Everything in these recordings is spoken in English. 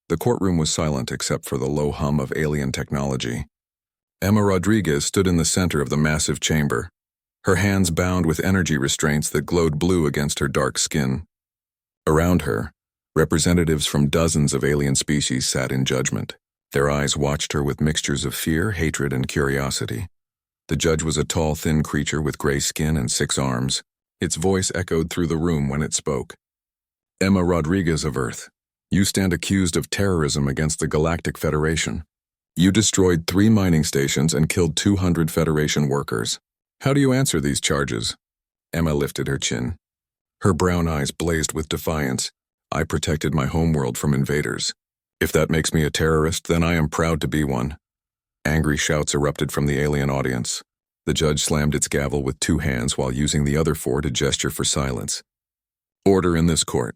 The courtroom was silent except for the low hum of alien technology. Emma Rodriguez stood in the center of the massive chamber, her hands bound with energy restraints that glowed blue against her dark skin. Around her, representatives from dozens of alien species sat in judgment. Their eyes watched her with mixtures of fear, hatred, and curiosity. The judge was a tall, thin creature with gray skin and 6 arms. Its voice echoed through the room when it spoke. Emma Rodriguez of Earth, you stand accused of terrorism against the Galactic Federation. You destroyed 3 mining stations and killed 200 Federation workers. How do you answer these charges? Emma lifted her chin. Her brown eyes blazed with defiance. I protected my homeworld from invaders. If that makes me a terrorist, then I am proud to be one. Angry shouts erupted from the alien audience. The judge slammed its gavel with 2 hands while using the other 4 to gesture for silence. Order in this court.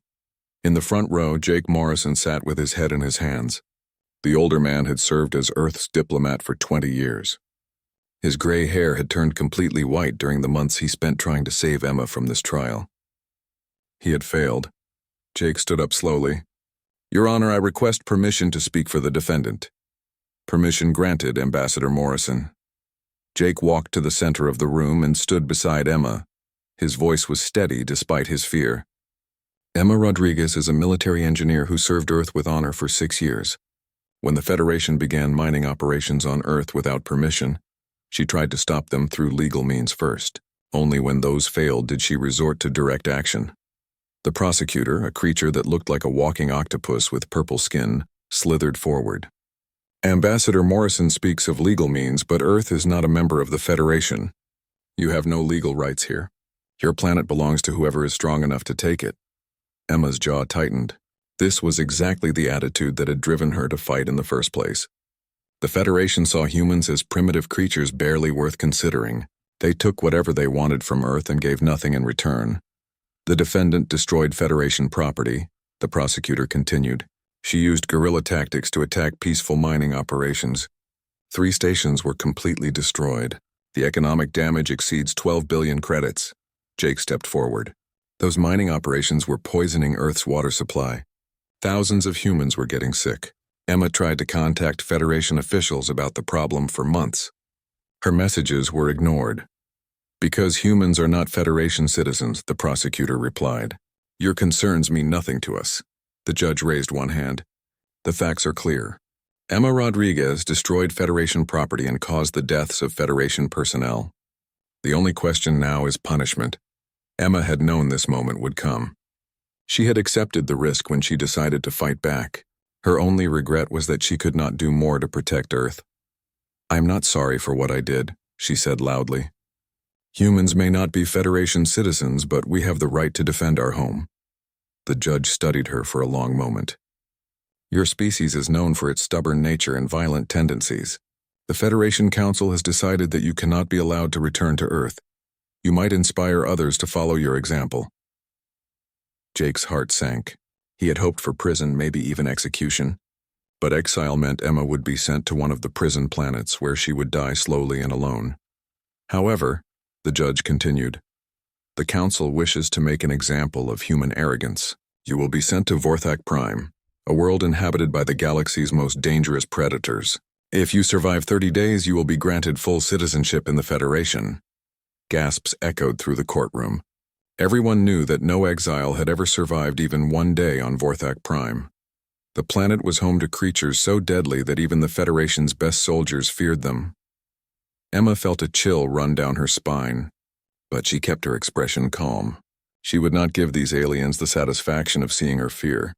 In the front row, Jake Morrison sat with his head in his hands. The older man had served as Earth's diplomat for 20 years. His gray hair had turned completely white during the months he spent trying to save Emma from this trial. He had failed. Jake stood up slowly. Your Honor, I request permission to speak for the defendant. Permission granted, Ambassador Morrison. Jake walked to the center of the room and stood beside Emma. His voice was steady despite his fear. Emma Rodriguez is a military engineer who served Earth with honor for 6 years. When the Federation began mining operations on Earth without permission, she tried to stop them through legal means first. Only when those failed did she resort to direct action. The prosecutor, a creature that looked like a walking octopus with purple skin, slithered forward. Ambassador Morrison speaks of legal means, but Earth is not a member of the Federation. You have no legal rights here. Your planet belongs to whoever is strong enough to take it. Emma's jaw tightened. This was exactly the attitude that had driven her to fight in the first place. The Federation saw humans as primitive creatures barely worth considering. They took whatever they wanted from Earth and gave nothing in return. The defendant destroyed Federation property, the prosecutor continued. She used guerrilla tactics to attack peaceful mining operations. 3 stations were completely destroyed. The economic damage exceeds 12 billion credits. Jake stepped forward. Those mining operations were poisoning Earth's water supply. Thousands of humans were getting sick. Emma tried to contact Federation officials about the problem for months. Her messages were ignored. Because humans are not Federation citizens, the prosecutor replied. Your concerns mean nothing to us. The judge raised one hand. The facts are clear. Emma Rodriguez destroyed Federation property and caused the deaths of Federation personnel. The only question now is punishment. Emma had known this moment would come. She had accepted the risk when she decided to fight back. Her only regret was that she could not do more to protect Earth. I'm not sorry for what I did, she said loudly. Humans may not be Federation citizens, but we have the right to defend our home. The judge studied her for a long moment. Your species is known for its stubborn nature and violent tendencies. The Federation Council has decided that you cannot be allowed to return to Earth. You might inspire others to follow your example. Jake's heart sank. He had hoped for prison, maybe even execution. But exile meant Emma would be sent to one of the prison planets where she would die slowly and alone. However, the judge continued, the Council wishes to make an example of human arrogance. You will be sent to Vorthak Prime, a world inhabited by the galaxy's most dangerous predators. If you survive 30 days, you will be granted full citizenship in the Federation. Gasps echoed through the courtroom. Everyone knew that no exile had ever survived even 1 day on Vorthak Prime. The planet was home to creatures so deadly that even the Federation's best soldiers feared them. Emma felt a chill run down her spine, but she kept her expression calm. She would not give these aliens the satisfaction of seeing her fear.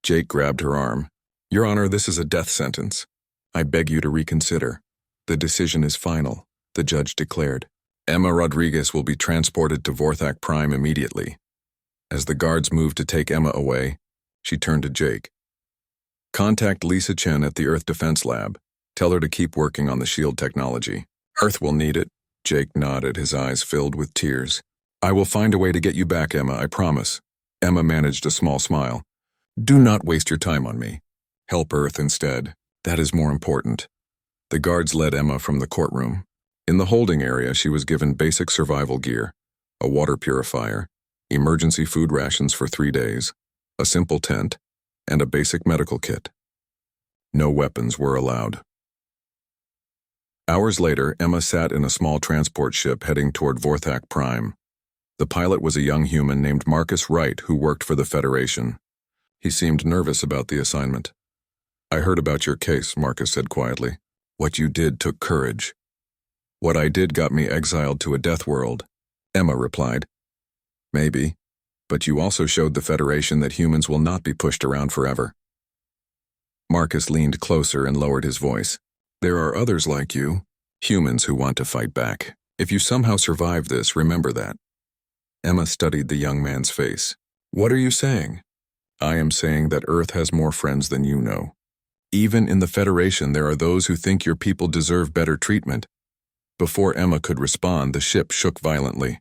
Jake grabbed her arm. Your Honor, this is a death sentence. I beg you to reconsider. The decision is final, the judge declared. Emma Rodriguez will be transported to Vorthak Prime immediately. As the guards moved to take Emma away, she turned to Jake. Contact Lisa Chen at the Earth Defense Lab. Tell her to keep working on the shield technology. Earth will need it. Jake nodded, his eyes filled with tears. I will find a way to get you back, Emma, I promise. Emma managed a small smile. Do not waste your time on me. Help Earth instead. That is more important. The guards led Emma from the courtroom. In the holding area, she was given basic survival gear, a water purifier, emergency food rations for 3 days, a simple tent, and a basic medical kit. No weapons were allowed. Hours later, Emma sat in a small transport ship heading toward Vorthak Prime. The pilot was a young human named Marcus Wright who worked for the Federation. He seemed nervous about the assignment. "I heard about your case," Marcus said quietly. "What you did took courage." "What I did got me exiled to a death world," Emma replied. "Maybe, but you also showed the Federation that humans will not be pushed around forever." Marcus leaned closer and lowered his voice. "There are others like you, humans who want to fight back. If you somehow survive this, remember that." Emma studied the young man's face. "What are you saying?" "I am saying that Earth has more friends than you know. Even in the Federation, there are those who think your people deserve better treatment." Before Emma could respond, the ship shook violently.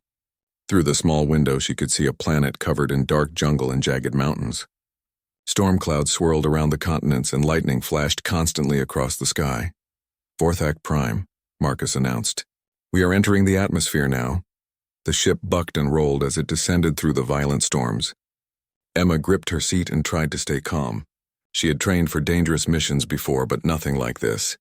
Through the small window, she could see a planet covered in dark jungle and jagged mountains. Storm clouds swirled around the continents and lightning flashed constantly across the sky. "Vorthak Prime," Marcus announced. "We are entering the atmosphere now." The ship bucked and rolled as it descended through the violent storms. Emma gripped her seat and tried to stay calm. She had trained for dangerous missions before, but nothing like this.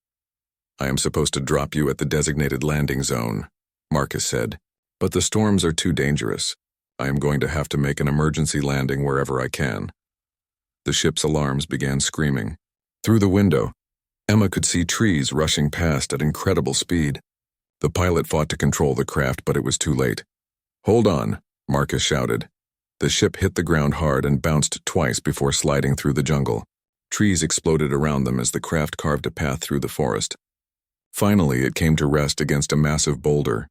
"I am supposed to drop you at the designated landing zone," Marcus said, "but the storms are too dangerous. I am going to have to make an emergency landing wherever I can." The ship's alarms began screaming. Through the window, Emma could see trees rushing past at incredible speed. The pilot fought to control the craft, but it was too late. "Hold on," Marcus shouted. The ship hit the ground hard and bounced twice before sliding through the jungle. Trees exploded around them as the craft carved a path through the forest. Finally, it came to rest against a massive boulder.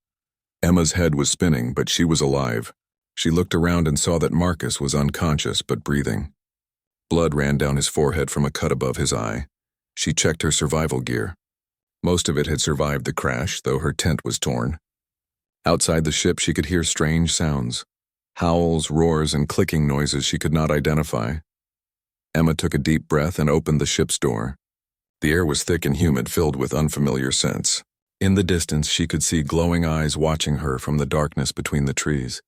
Emma's head was spinning, but she was alive. She looked around and saw that Marcus was unconscious but breathing. Blood ran down his forehead from a cut above his eye. She checked her survival gear. Most of it had survived the crash, though her tent was torn. Outside the ship, she could hear strange sounds. Howls, roars, and clicking noises she could not identify. Emma took a deep breath and opened the ship's door. The air was thick and humid, filled with unfamiliar scents. In the distance, she could see glowing eyes watching her from the darkness between the trees.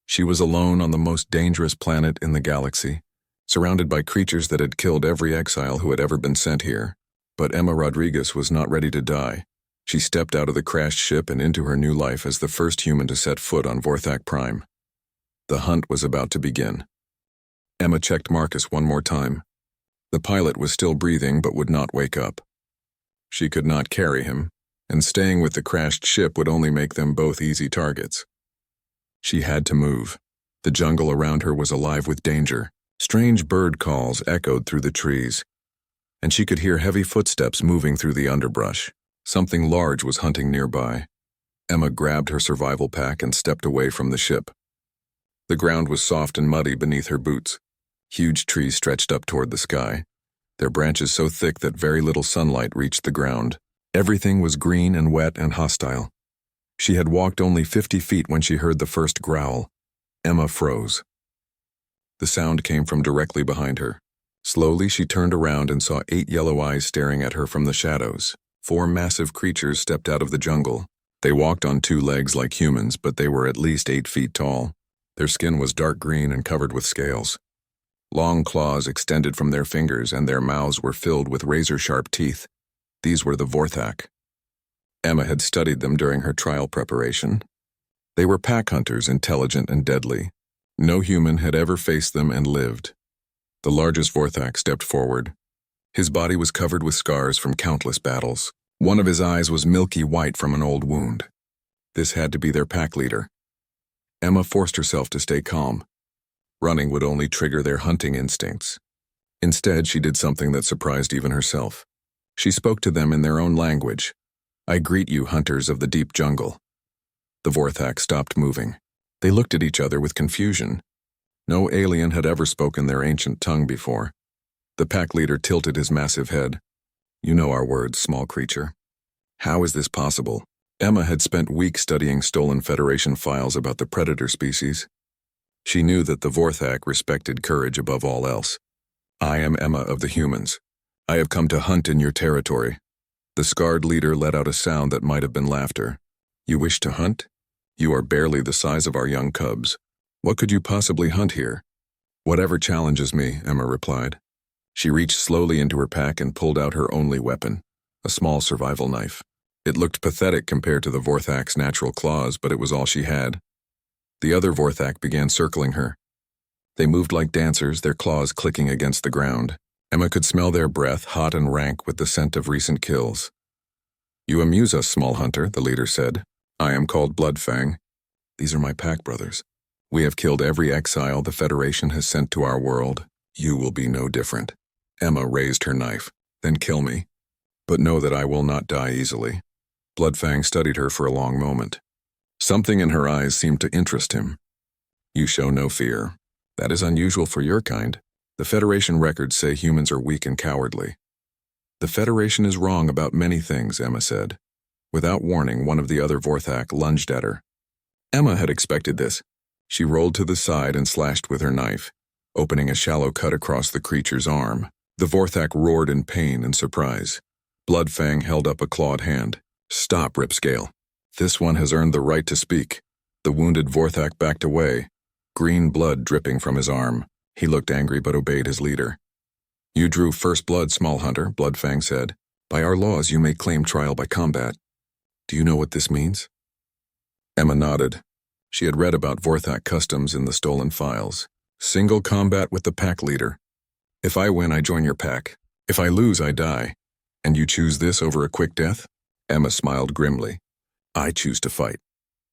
She was alone on the most dangerous planet in the galaxy, surrounded by creatures that had killed every exile who had ever been sent here. But Emma Rodriguez was not ready to die. She stepped out of the crashed ship and into her new life as the first human to set foot on Vorthak Prime. The hunt was about to begin. Emma checked Marcus one more time. The pilot was still breathing but would not wake up. She could not carry him, and staying with the crashed ship would only make them both easy targets. She had to move. The jungle around her was alive with danger. Strange bird calls echoed through the trees, and she could hear heavy footsteps moving through the underbrush. Something large was hunting nearby. Emma grabbed her survival pack and stepped away from the ship. The ground was soft and muddy beneath her boots. Huge trees stretched up toward the sky, their branches so thick that very little sunlight reached the ground. Everything was green and wet and hostile. She had walked only 50 feet when she heard the first growl. Emma froze. The sound came from directly behind her. Slowly, she turned around and saw 8 yellow eyes staring at her from the shadows. 4 massive creatures stepped out of the jungle. They walked on 2 legs like humans, but they were at least 8 feet tall. Their skin was dark green and covered with scales. Long claws extended from their fingers, and their mouths were filled with razor-sharp teeth. These were the Vorthak. Emma had studied them during her trial preparation. They were pack hunters, intelligent and deadly. No human had ever faced them and lived. The largest Vorthak stepped forward. His body was covered with scars from countless battles. One of his eyes was milky white from an old wound. This had to be their pack leader. Emma forced herself to stay calm. Running would only trigger their hunting instincts. Instead, she did something that surprised even herself. She spoke to them in their own language. "I greet you, hunters of the deep jungle." The Vorthak stopped moving. They looked at each other with confusion. No alien had ever spoken their ancient tongue before. The pack leader tilted his massive head. "You know our words, small creature." How is this possible? Emma had spent weeks studying stolen Federation files about the predator species. She knew that the Vorthak respected courage above all else. "I am Emma of the humans. I have come to hunt in your territory." The scarred leader let out a sound that might have been laughter. "You wish to hunt? You are barely the size of our young cubs. What could you possibly hunt here?" "Whatever challenges me," Emma replied. She reached slowly into her pack and pulled out her only weapon, a small survival knife. It looked pathetic compared to the Vorthak's natural claws, but it was all she had. The other Vorthak began circling her. They moved like dancers, their claws clicking against the ground. Emma could smell their breath, hot and rank with the scent of recent kills. "You amuse us, small hunter," the leader said. "I am called Bloodfang. These are my pack brothers. We have killed every exile the Federation has sent to our world. You will be no different." Emma raised her knife. "Then kill me. But know that I will not die easily." Bloodfang studied her for a long moment. Something in her eyes seemed to interest him. "You show no fear. That is unusual for your kind. The Federation records say humans are weak and cowardly." "The Federation is wrong about many things," Emma said. Without warning, one of the other Vorthak lunged at her. Emma had expected this. She rolled to the side and slashed with her knife, opening a shallow cut across the creature's arm. The Vorthak roared in pain and surprise. Bloodfang held up a clawed hand. "Stop, Ripscale. This one has earned the right to speak." The wounded Vorthak backed away, green blood dripping from his arm. He looked angry but obeyed his leader. "You drew first blood, small hunter," Bloodfang said. "By our laws, you may claim trial by combat. Do you know what this means?" Emma nodded. She had read about Vorthak customs in the stolen files. Single combat with the pack leader. "If I win, I join your pack. If I lose, I die. And you choose this over a quick death?" Emma smiled grimly. "I choose to fight."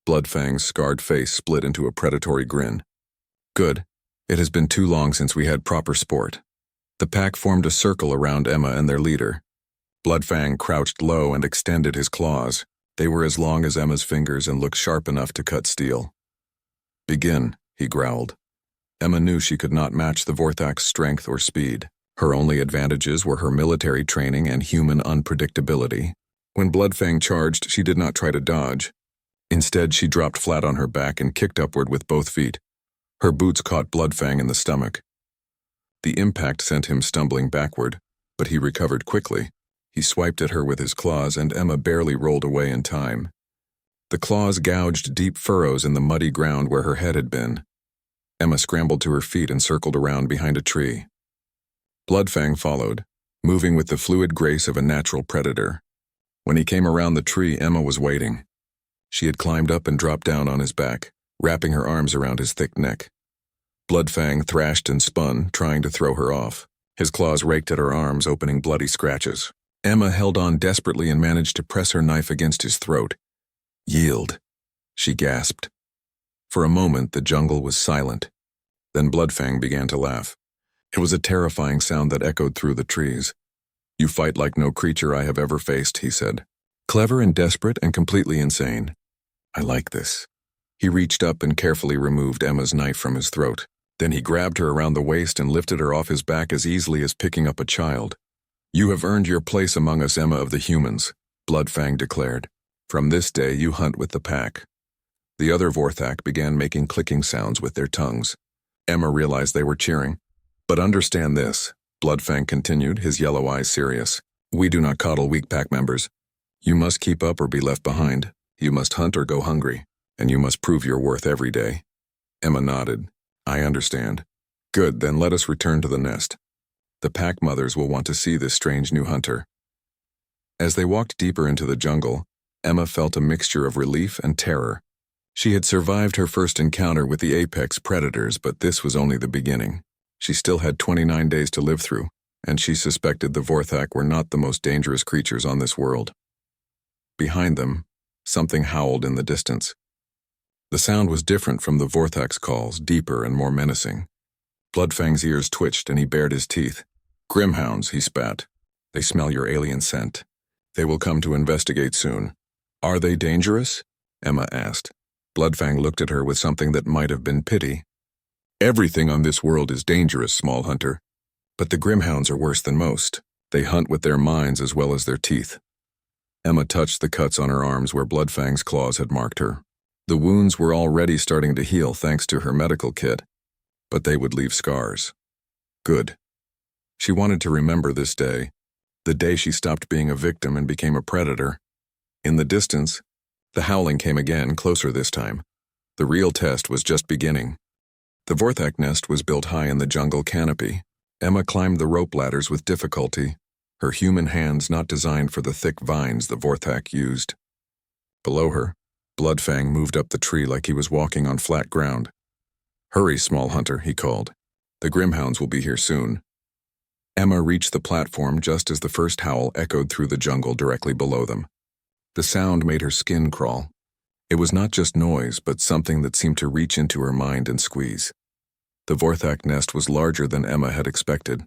Bloodfang's scarred face split into a predatory grin. "Good. It has been too long since we had proper sport." The pack formed a circle around Emma and their leader. Bloodfang crouched low and extended his claws. They were as long as Emma's fingers and looked sharp enough to cut steel. "Begin," he growled. Emma knew she could not match the Vorthak's strength or speed. Her only advantages were her military training and human unpredictability. When Bloodfang charged, she did not try to dodge. Instead, she dropped flat on her back and kicked upward with both feet. Her boots caught Bloodfang in the stomach. The impact sent him stumbling backward, but he recovered quickly. He swiped at her with his claws, and Emma barely rolled away in time. The claws gouged deep furrows in the muddy ground where her head had been. Emma scrambled to her feet and circled around behind a tree. Bloodfang followed, moving with the fluid grace of a natural predator. When he came around the tree, Emma was waiting. She had climbed up and dropped down on his back, wrapping her arms around his thick neck. Bloodfang thrashed and spun, trying to throw her off. His claws raked at her arms, opening bloody scratches. Emma held on desperately and managed to press her knife against his throat. "Yield," she gasped. For a moment, the jungle was silent. Then Bloodfang began to laugh. It was a terrifying sound that echoed through the trees. "You fight like no creature I have ever faced," he said. "Clever and desperate and completely insane. I like this." He reached up and carefully removed Emma's knife from his throat. Then he grabbed her around the waist and lifted her off his back as easily as picking up a child. "You have earned your place among us, Emma of the humans," Bloodfang declared. "From this day, you hunt with the pack." The other Vorthak began making clicking sounds with their tongues. Emma realized they were cheering. "But understand this," Bloodfang continued, his yellow eyes serious. "We do not coddle weak pack members. You must keep up or be left behind. You must hunt or go hungry. And you must prove your worth every day." Emma nodded. "I understand." "Good, then let us return to the nest. The pack mothers will want to see this strange new hunter." As they walked deeper into the jungle, Emma felt a mixture of relief and terror. She had survived her first encounter with the apex predators, but this was only the beginning. She still had 29 days to live through, and she suspected the Vorthak were not the most dangerous creatures on this world. Behind them, something howled in the distance. The sound was different from the Vorthak's calls, deeper and more menacing. Bloodfang's ears twitched and he bared his teeth. "Grimhounds," he spat. "They smell your alien scent. They will come to investigate soon." "Are they dangerous?" Emma asked. Bloodfang looked at her with something that might have been pity. "Everything on this world is dangerous, small hunter. But the Grimhounds are worse than most. They hunt with their minds as well as their teeth." Emma touched the cuts on her arms where Bloodfang's claws had marked her. The wounds were already starting to heal thanks to her medical kit, but they would leave scars. Good. She wanted to remember this day, the day she stopped being a victim and became a predator. In the distance, the howling came again, closer this time. The real test was just beginning. The Vorthak nest was built high in the jungle canopy. Emma climbed the rope ladders with difficulty, her human hands not designed for the thick vines the Vorthak used. Below her, Bloodfang moved up the tree like he was walking on flat ground. "Hurry, small hunter," he called. "The Grimhounds will be here soon." Emma reached the platform just as the first howl echoed through the jungle directly below them. The sound made her skin crawl. It was not just noise, but something that seemed to reach into her mind and squeeze. The Vorthak nest was larger than Emma had expected.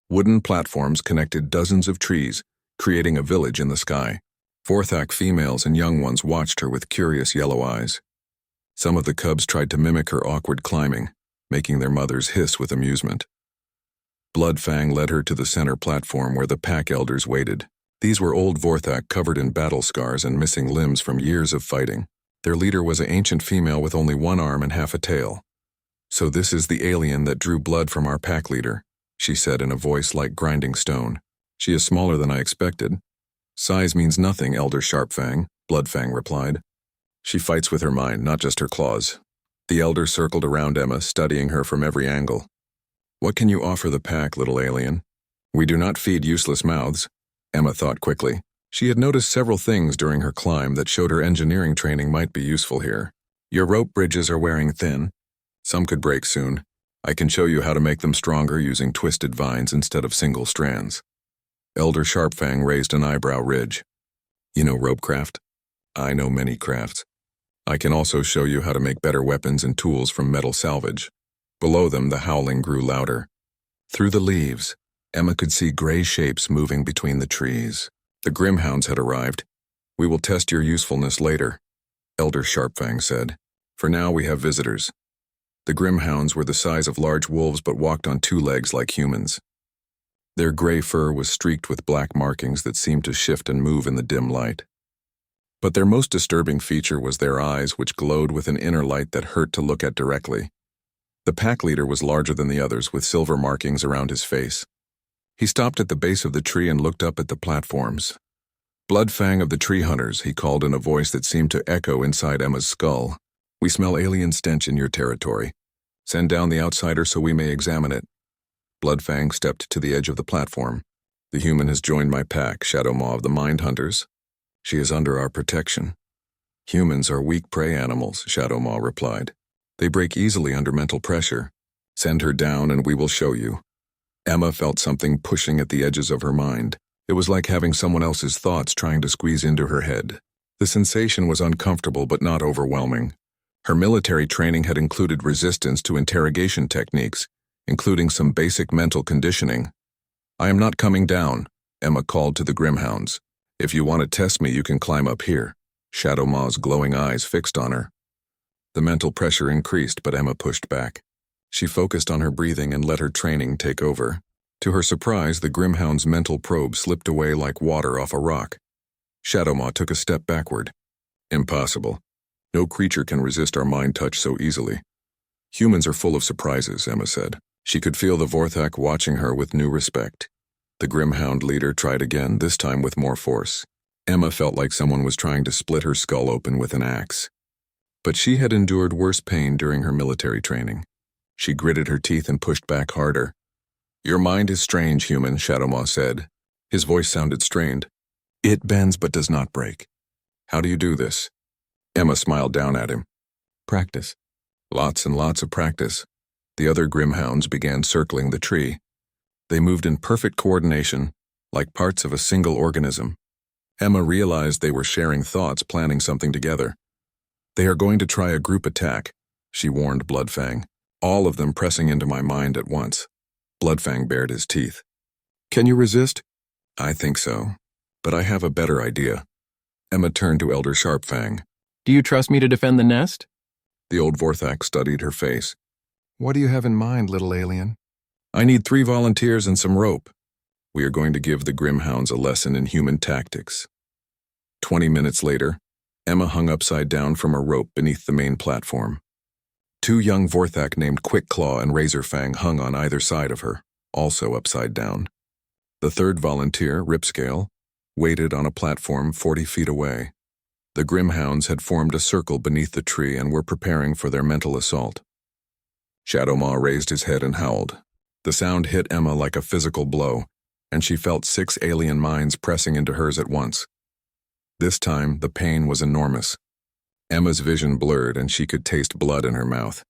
Wooden platforms connected dozens of trees, creating a village in the sky. Vorthak females and young ones watched her with curious yellow eyes. Some of the cubs tried to mimic her awkward climbing, making their mothers hiss with amusement. Bloodfang led her to the center platform where the pack elders waited. These were old Vorthak covered in battle scars and missing limbs from years of fighting. Their leader was an ancient female with only one arm and half a tail. "So this is the alien that drew blood from our pack leader," she said in a voice like grinding stone. "She is smaller than I expected." "Size means nothing, Elder Sharpfang," Bloodfang replied. "She fights with her mind, not just her claws." The elder circled around Emma, studying her from every angle. "What can you offer the pack, little alien?" "We do not feed useless mouths," Emma thought quickly. She had noticed several things during her climb that showed her engineering training might be useful here. "Your rope bridges are wearing thin. Some could break soon. I can show you how to make them stronger using twisted vines instead of single strands." Elder Sharpfang raised an eyebrow ridge. "You know ropecraft?" "I know many crafts. I can also show you how to make better weapons and tools from metal salvage." Below them, the howling grew louder. Through the leaves, Emma could see gray shapes moving between the trees. The Grimhounds had arrived. "We will test your usefulness later," Elder Sharpfang said. "For now, we have visitors." The Grimhounds were the size of large wolves but walked on two legs like humans. Their gray fur was streaked with black markings that seemed to shift and move in the dim light. But their most disturbing feature was their eyes, which glowed with an inner light that hurt to look at directly. The pack leader was larger than the others, with silver markings around his face. He stopped at the base of the tree and looked up at the platforms. "Bloodfang of the tree hunters," he called in a voice that seemed to echo inside Emma's skull. "We smell alien stench in your territory. Send down the outsider so we may examine it." Bloodfang stepped to the edge of the platform. "The human has joined my pack, Shadow Maw of the Mind Hunters. She is under our protection." "Humans are weak prey animals," Shadow Maw replied. "They break easily under mental pressure. Send her down and we will show you." Emma felt something pushing at the edges of her mind. It was like having someone else's thoughts trying to squeeze into her head. The sensation was uncomfortable but not overwhelming. Her military training had included resistance to interrogation techniques, including some basic mental conditioning. "I am not coming down," Emma called to the Grimhounds. "If you want to test me, you can climb up here." Shadow Maw's glowing eyes fixed on her. The mental pressure increased, but Emma pushed back. She focused on her breathing and let her training take over. To her surprise, the Grimhound's mental probe slipped away like water off a rock. Shadow Maw took a step backward. "Impossible. No creature can resist our mind touch so easily." "Humans are full of surprises," Emma said. She could feel the Vorthak watching her with new respect. The Grimhound leader tried again, this time with more force. Emma felt like someone was trying to split her skull open with an axe. But she had endured worse pain during her military training. She gritted her teeth and pushed back harder. "Your mind is strange, human," Shadow Maw said. His voice sounded strained. "It bends but does not break. How do you do this?" Emma smiled down at him. "Practice." "Lots and lots of practice." The other Grimhounds began circling the tree. They moved in perfect coordination, like parts of a single organism. Emma realized they were sharing thoughts, planning something together. "They are going to try a group attack," she warned Bloodfang. "All of them pressing into my mind at once." Bloodfang bared his teeth. "Can you resist?" "I think so, but I have a better idea." Emma turned to Elder Sharpfang. "Do you trust me to defend the nest?" The old Vorthak studied her face. "What do you have in mind, little alien?" "I need 3 volunteers and some rope. We are going to give the Grimhounds a lesson in human tactics." 20 minutes later, Emma hung upside down from a rope beneath the main platform. 2 young Vorthak named Quickclaw and Razorfang hung on either side of her, also upside down. The third volunteer, Ripscale, waited on a platform 40 feet away. The Grimhounds had formed a circle beneath the tree and were preparing for their mental assault. Shadow Maw raised his head and howled. The sound hit Emma like a physical blow, and she felt 6 alien minds pressing into hers at once. This time, the pain was enormous. Emma's vision blurred and she could taste blood in her mouth.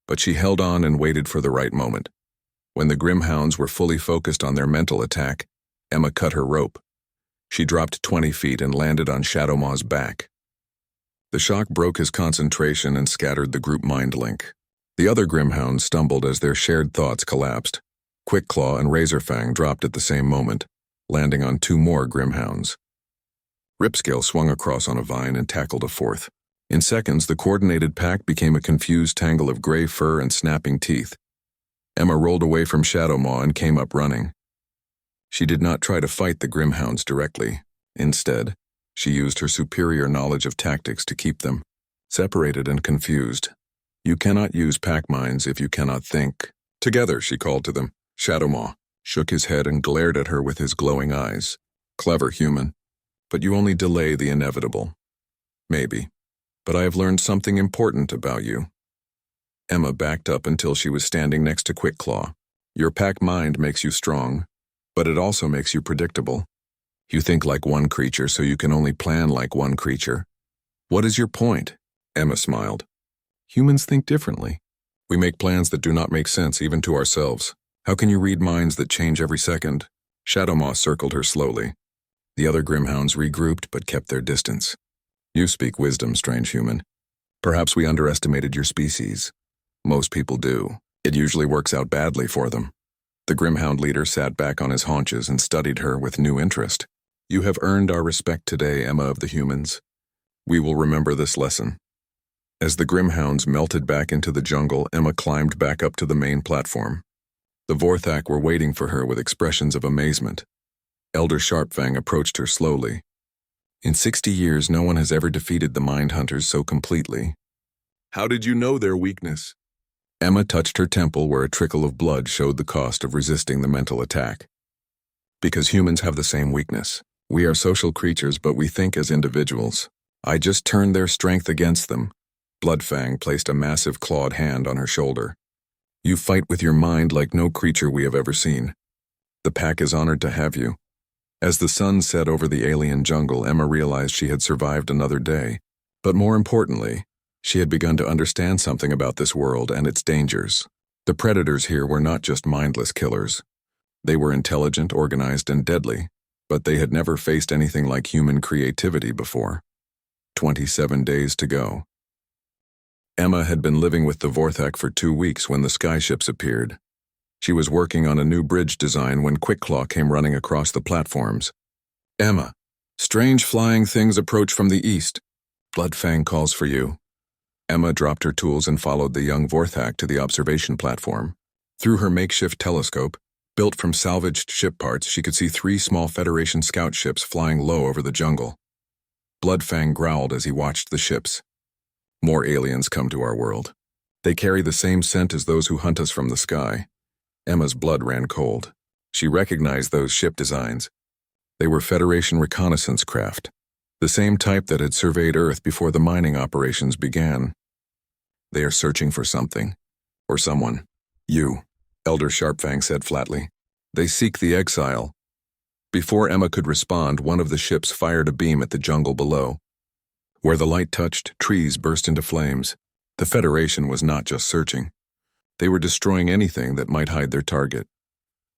But she held on and waited for the right moment. When the Grimhounds were fully focused on their mental attack, Emma cut her rope. She dropped 20 feet and landed on Shadowmaw's back. The shock broke his concentration and scattered the group mind link. The other Grimhounds stumbled as their shared thoughts collapsed. Quickclaw and Razorfang dropped at the same moment, landing on 2 more Grimhounds. Ripscale swung across on a vine and tackled a 4th. In seconds, the coordinated pack became a confused tangle of gray fur and snapping teeth. Emma rolled away from Shadowmaw and came up running. She did not try to fight the Grimhounds directly. Instead, she used her superior knowledge of tactics to keep them separated and confused. You cannot use pack minds if you cannot think. Together, she called to them. Shadowmaw shook his head and glared at her with his glowing eyes. Clever human, but you only delay the inevitable. Maybe. But I have learned something important about you. Emma backed up until she was standing next to Quickclaw. Your pack mind makes you strong, but it also makes you predictable. You think like one creature, so you can only plan like one creature. What is your point? Emma smiled. Humans think differently. We make plans that do not make sense even to ourselves. How can you read minds that change every second? Shadowmaw circled her slowly. The other Grimhounds regrouped but kept their distance. You speak wisdom, strange human. Perhaps we underestimated your species. Most people do. It usually works out badly for them. The Grimhound leader sat back on his haunches and studied her with new interest. You have earned our respect today, Emma of the humans. We will remember this lesson. As the Grimhounds melted back into the jungle, Emma climbed back up to the main platform. The Vorthak were waiting for her with expressions of amazement. Elder Sharpfang approached her slowly. In 60 years, no one has ever defeated the Mindhunters so completely. How did you know their weakness? Emma touched her temple where a trickle of blood showed the cost of resisting the mental attack. Because humans have the same weakness. We are social creatures, but we think as individuals. I just turned their strength against them. Bloodfang placed a massive clawed hand on her shoulder. You fight with your mind like no creature we have ever seen. The pack is honored to have you. As the sun set over the alien jungle, Emma realized she had survived another day. But more importantly, she had begun to understand something about this world and its dangers. The predators here were not just mindless killers. They were intelligent, organized, and deadly, but they had never faced anything like human creativity before. 27 days to go. Emma had been living with the Vorthak for 2 weeks when the skyships appeared. She was working on a new bridge design when Quickclaw came running across the platforms. Emma, strange flying things approach from the east. Bloodfang calls for you. Emma dropped her tools and followed the young Vorthak to the observation platform. Through her makeshift telescope, built from salvaged ship parts, she could see 3 small Federation scout ships flying low over the jungle. Bloodfang growled as he watched the ships. More aliens come to our world. They carry the same scent as those who hunt us from the sky. Emma's blood ran cold. She recognized those ship designs. They were Federation reconnaissance craft, the same type that had surveyed Earth before the mining operations began. They are searching for something, or someone. You, Elder Sharpfang said flatly. They seek the exile. Before Emma could respond, one of the ships fired a beam at the jungle below. Where the light touched, trees burst into flames. The Federation was not just searching. They were destroying anything that might hide their target.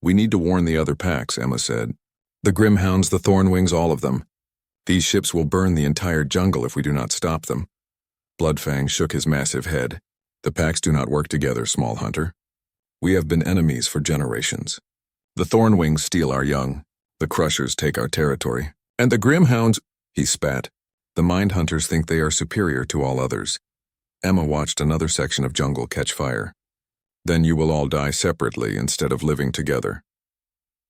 We need to warn the other packs, Emma said. The Grimhounds, the Thornwings, all of them. These ships will burn the entire jungle if we do not stop them. Bloodfang shook his massive head. The packs do not work together, small hunter. We have been enemies for generations. The Thornwings steal our young. The Crushers take our territory. And the Grimhounds, he spat. The Mindhunters think they are superior to all others. Emma watched another section of jungle catch fire. Then you will all die separately instead of living together.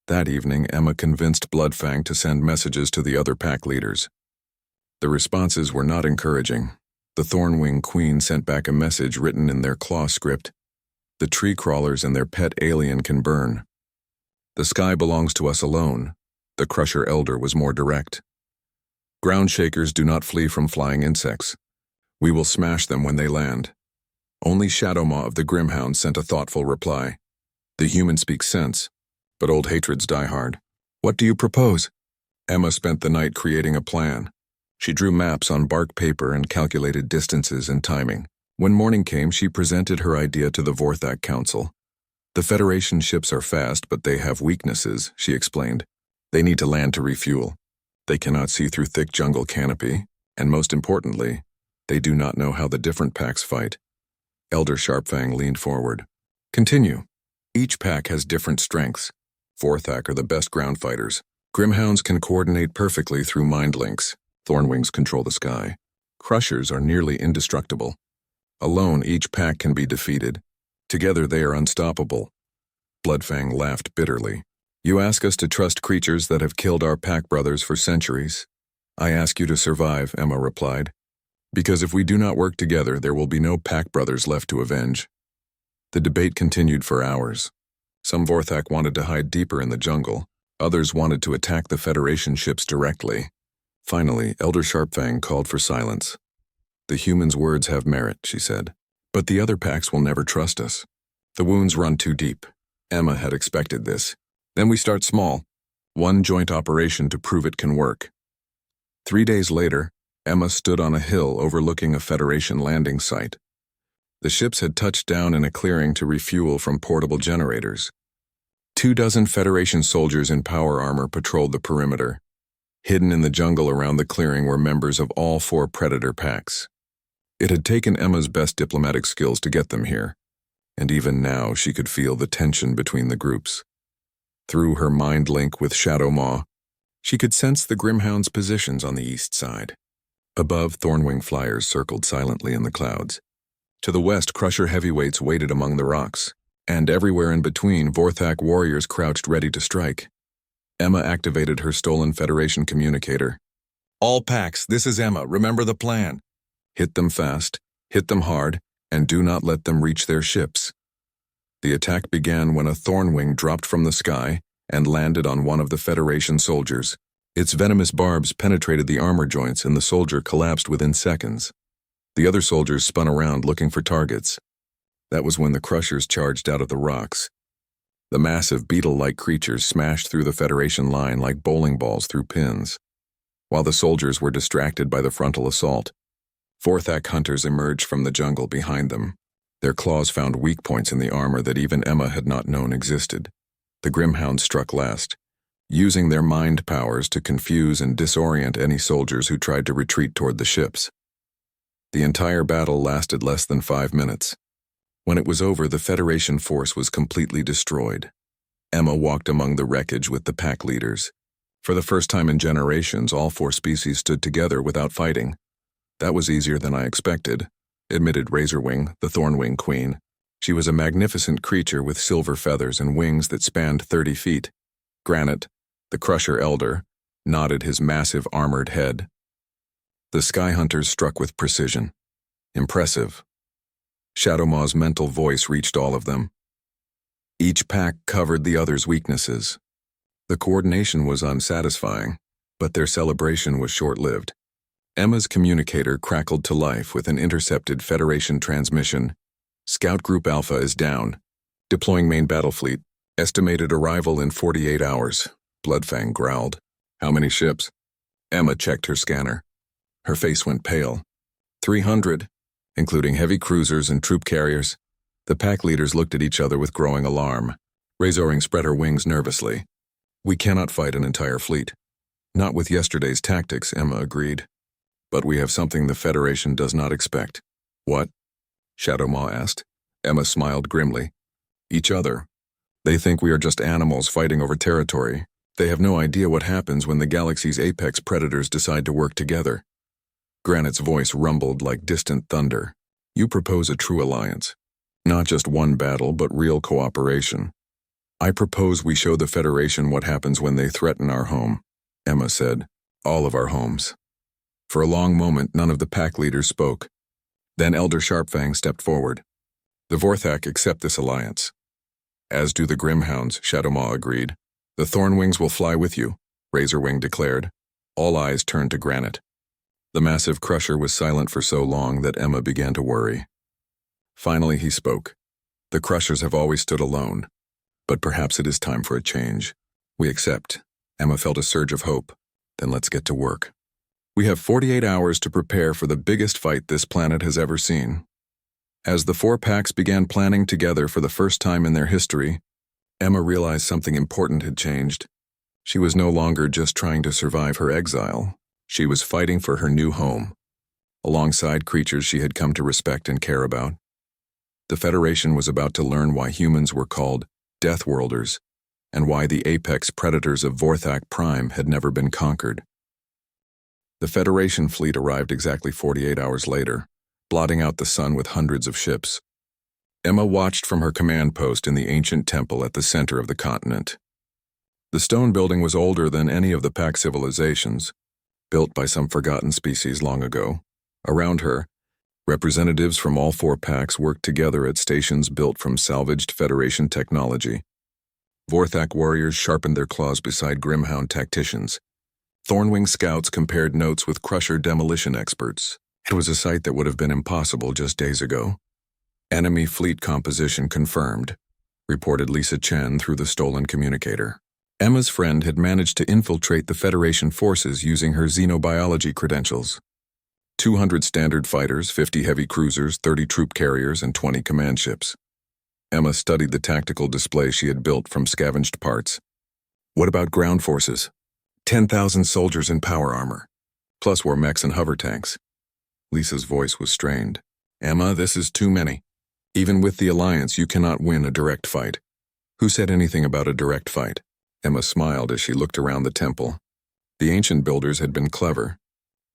That evening, Emma convinced Bloodfang to send messages to the other pack leaders. The responses were not encouraging. The Thornwing Queen sent back a message written in their claw script. The tree crawlers and their pet alien can burn. The sky belongs to us alone. The Crusher Elder was more direct. Ground shakers do not flee from flying insects. We will smash them when they land. Only Shadowmaw of the Grimhound sent a thoughtful reply. The human speaks sense, but old hatreds die hard. What do you propose? Emma spent the night creating a plan. She drew maps on bark paper and calculated distances and timing. When morning came, she presented her idea to the Vorthak Council. The Federation ships are fast, but they have weaknesses, she explained. They need to land to refuel. They cannot see through thick jungle canopy, and most importantly, they do not know how the different packs fight. Elder Sharpfang leaned forward. Continue. Each pack has different strengths. Vorthak are the best ground fighters. Grimhounds can coordinate perfectly through mind links. Thornwings control the sky. Crushers are nearly indestructible. Alone, each pack can be defeated. Together, they are unstoppable. Bloodfang laughed bitterly. You ask us to trust creatures that have killed our pack brothers for centuries. I ask you to survive, Emma replied. Because if we do not work together, there will be no pack brothers left to avenge. The debate continued for hours. Some Vorthak wanted to hide deeper in the jungle. Others wanted to attack the Federation ships directly. Finally, Elder Sharpfang called for silence. The humans' words have merit, she said. But the other packs will never trust us. The wounds run too deep. Emma had expected this. Then we start small. One joint operation to prove it can work. 3 days later, Emma stood on a hill overlooking a Federation landing site. The ships had touched down in a clearing to refuel from portable generators. 24 Federation soldiers in power armor patrolled the perimeter. Hidden in the jungle around the clearing were members of all 4 predator packs. It had taken Emma's best diplomatic skills to get them here, and even now she could feel the tension between the groups. Through her mind link with Shadowmaw, she could sense the Grimhound's positions on the east side. Above, Thornwing flyers circled silently in the clouds. To the west, Crusher heavyweights waited among the rocks, and everywhere in between, Vorthak warriors crouched ready to strike. Emma activated her stolen Federation communicator. All packs, this is Emma, remember the plan. Hit them fast, hit them hard, and do not let them reach their ships. The attack began when a Thornwing dropped from the sky and landed on one of the Federation soldiers. Its venomous barbs penetrated the armor joints and the soldier collapsed within seconds. The other soldiers spun around looking for targets. That was when the Crushers charged out of the rocks. The massive beetle-like creatures smashed through the Federation line like bowling balls through pins. While the soldiers were distracted by the frontal assault, Vorthak hunters emerged from the jungle behind them. Their claws found weak points in the armor that even Emma had not known existed. The Grimhounds struck last, using their mind powers to confuse and disorient any soldiers who tried to retreat toward the ships. The entire battle lasted less than 5 minutes. When it was over, the Federation force was completely destroyed. Emma walked among the wreckage with the pack leaders. For the first time in generations, all 4 species stood together without fighting. That was easier than I expected, admitted Razorwing, the Thornwing Queen. She was a magnificent creature with silver feathers and wings that spanned 30 feet. Granite, the Crusher Elder, nodded his massive armored head. The Sky Hunters struck with precision. Impressive. Shadowmaw's mental voice reached all of them. Each pack covered the other's weaknesses. The coordination was unsatisfying, but their celebration was short-lived. Emma's communicator crackled to life with an intercepted Federation transmission. Scout Group Alpha is down. Deploying main battle fleet. Estimated arrival in 48 hours. Bloodfang growled. How many ships? Emma checked her scanner. Her face went pale. 300, including heavy cruisers and troop carriers. The pack leaders looked at each other with growing alarm. Razorwing spread her wings nervously. We cannot fight an entire fleet. Not with yesterday's tactics, Emma agreed. But we have something the Federation does not expect. What? Shadowmaw asked. Emma smiled grimly. Each other. They think we are just animals fighting over territory. They have no idea what happens when the galaxy's apex predators decide to work together. Granite's voice rumbled like distant thunder. You propose a true alliance. Not just one battle, but real cooperation. I propose we show the Federation what happens when they threaten our home, Emma said. All of our homes. For a long moment, none of the pack leaders spoke. Then Elder Sharpfang stepped forward. The Vorthak accept this alliance. As do the Grimhounds, Shadowmaw agreed. The Thornwings will fly with you, Razorwing declared. All eyes turned to Granite. The massive Crusher was silent for so long that Emma began to worry. Finally he spoke. The Crushers have always stood alone. But perhaps it is time for a change. We accept. Emma felt a surge of hope. Then let's get to work. We have 48 hours to prepare for the biggest fight this planet has ever seen. As the four packs began planning together for the first time in their history, Emma realized something important had changed. She was no longer just trying to survive her exile. She was fighting for her new home, alongside creatures she had come to respect and care about. The Federation was about to learn why humans were called Deathworlders, and why the apex predators of Vorthak Prime had never been conquered. The Federation fleet arrived exactly 48 hours later, blotting out the sun with hundreds of ships. Emma watched from her command post in the ancient temple at the center of the continent. The stone building was older than any of the pack civilizations, built by some forgotten species long ago. Around her, representatives from all four packs worked together at stations built from salvaged Federation technology. Vorthak warriors sharpened their claws beside Grimhound tacticians. Thornwing scouts compared notes with Crusher demolition experts. It was a sight that would have been impossible just days ago. Enemy fleet composition confirmed, reported Lisa Chen through the stolen communicator. Emma's friend had managed to infiltrate the Federation forces using her xenobiology credentials. 200 standard fighters, 50 heavy cruisers, 30 troop carriers, and 20 command ships. Emma studied the tactical display she had built from scavenged parts. What about ground forces? 10,000 soldiers in power armor, plus were mechs and hover tanks. Lisa's voice was strained. Emma, this is too many. Even with the Alliance, you cannot win a direct fight. Who said anything about a direct fight? Emma smiled as she looked around the temple. The ancient builders had been clever.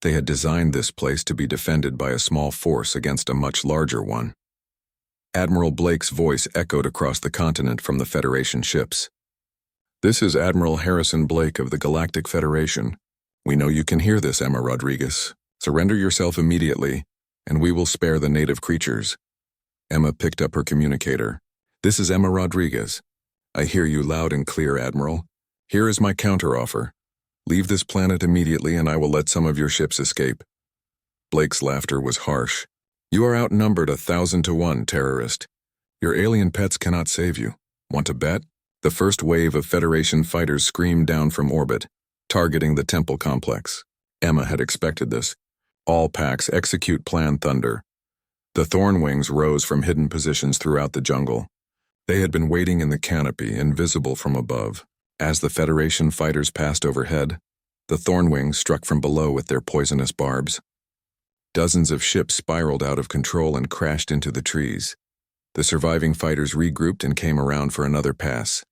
They had designed this place to be defended by a small force against a much larger one. Admiral Blake's voice echoed across the continent from the Federation ships. This is Admiral Harrison Blake of the Galactic Federation. We know you can hear this, Emma Rodriguez. Surrender yourself immediately, and we will spare the native creatures. Emma picked up her communicator. This is Emma Rodriguez. I hear you loud and clear, Admiral. Here is my counteroffer. Leave this planet immediately and I will let some of your ships escape. Blake's laughter was harsh. You are outnumbered 1,000 to 1, terrorist. Your alien pets cannot save you. Want to bet? The first wave of Federation fighters screamed down from orbit, targeting the temple complex. Emma had expected this. All packs execute Plan Thunder. The Thornwings rose from hidden positions throughout the jungle. They had been waiting in the canopy, invisible from above. As the Federation fighters passed overhead, the Thornwings struck from below with their poisonous barbs. Dozens of ships spiraled out of control and crashed into the trees. The surviving fighters regrouped and came around for another pass.